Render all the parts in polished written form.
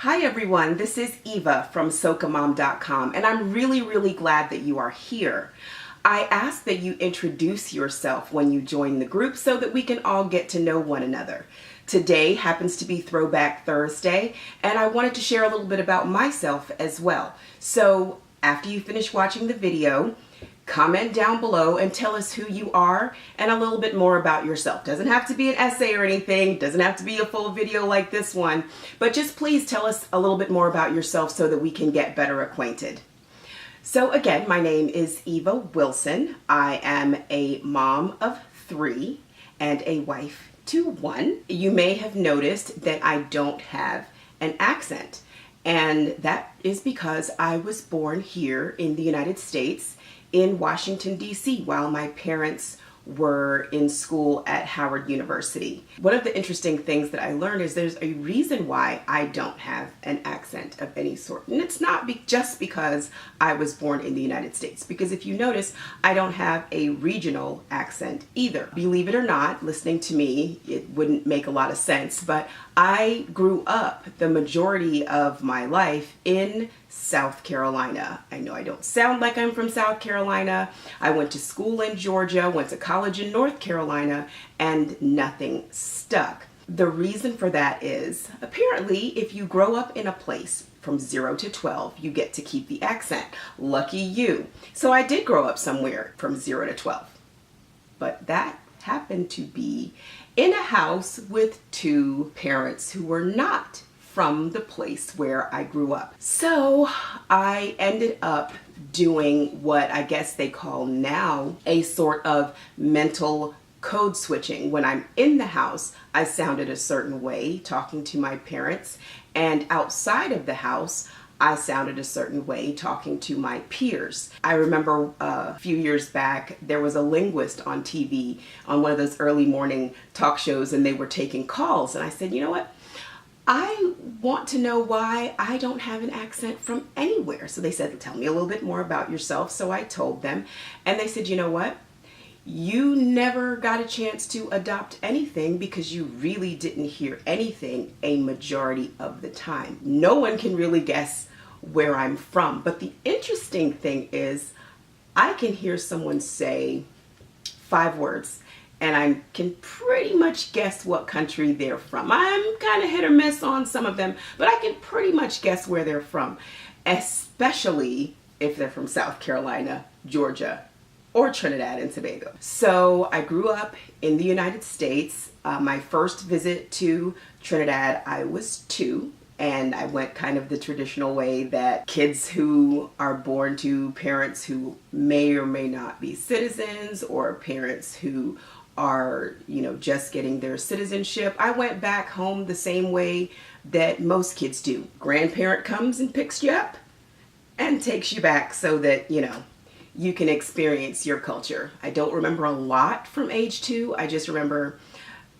Hi everyone, this is Eva from SocaMom.com, and I'm really glad that you are here. I ask that you introduce yourself when you join the group so that we can all get to know one another. Today happens to be Throwback Thursday, and I wanted to share a little bit about myself as well. So after you finish watching the video, comment down below and tell us who you are and a little bit more about yourself. Doesn't have to be an essay or anything, doesn't have to be a full video like this one, but just please tell us a little bit more about yourself so that we can get better acquainted. So again, my name is Eva Wilson. I am a mom of 3 and a wife to 1. You may have noticed that I don't have an accent, and that is because I was born here in the United States in Washington, D.C. while my parents were in school at Howard University. One of the interesting things that I learned is there's a reason why I don't have an accent of any sort. And it's not just because I was born in the United States, because if you notice, I don't have a regional accent either. Believe it or not, listening to me, it wouldn't make a lot of sense, but I grew up the majority of my life in South Carolina. I know I don't sound like I'm from South Carolina. I went to school in Georgia, went to college in North Carolina, and nothing stuck. The reason for that is apparently if you grow up in a place from 0 to 12, you get to keep the accent. Lucky you. So I did grow up somewhere from 0 to 12, but that happened to be in a house with 2 parents who were not from the place where I grew up. So I ended up doing what I guess they call now a sort of mental code switching. When I'm in the house, I sounded a certain way talking to my parents, and outside of the house, I sounded a certain way talking to my peers. I remember a few years back, there was a linguist on TV on one of those early morning talk shows, and they were taking calls, and I said, you know what? I want to know why I don't have an accent from anywhere. So they said, tell me a little bit more about yourself. So I told them, and they said, you know what? You never got a chance to adopt anything because you really didn't hear anything a majority of the time. No one can really guess where I'm from. But the interesting thing is I can hear someone say 5 words and I can pretty much guess what country they're from. I'm kind of hit or miss on some of them, but I can pretty much guess where they're from, especially if they're from South Carolina, Georgia, or Trinidad and Tobago. So I grew up in the United States. My first visit to Trinidad, I was 2. And I went kind of the traditional way that kids who are born to parents who may or may not be citizens, or parents who are, just getting their citizenship. I went back home the same way that most kids do. Grandparent comes and picks you up and takes you back so that, you can experience your culture. I don't remember a lot from age 2. I just remember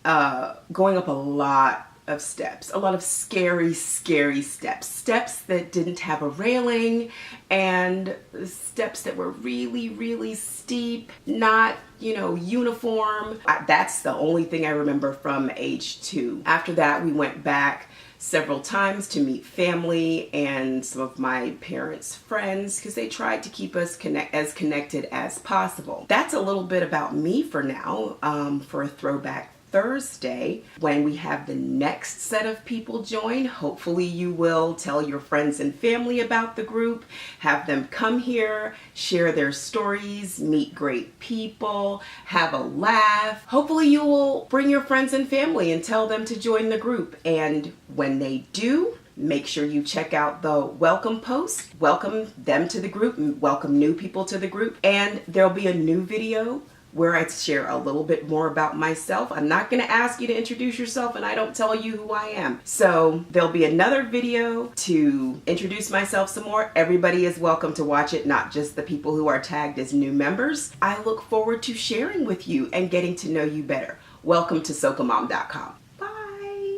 going up a lot of steps, a lot of scary steps that didn't have a railing, and steps that were really steep, not uniform. That's the only thing I remember from age 2. After that, we went back several times to meet family and some of my parents' friends because they tried to keep us as connected as possible. That's a little bit about me for now, for a Throwback Thursday. When we have the next set of people join, hopefully you will tell your friends and family about the group, have them come here, share their stories, meet great people, have a laugh. Hopefully you will bring your friends and family and tell them to join the group. And when they do, make sure you check out the welcome post, welcome them to the group, and welcome new people to the group. And there'll be a new video where I share a little bit more about myself. I'm not going to ask you to introduce yourself and I don't tell you who I am. So there'll be another video to introduce myself some more. Everybody is welcome to watch it, not just the people who are tagged as new members. I look forward to sharing with you and getting to know you better. Welcome to SocaMom.com.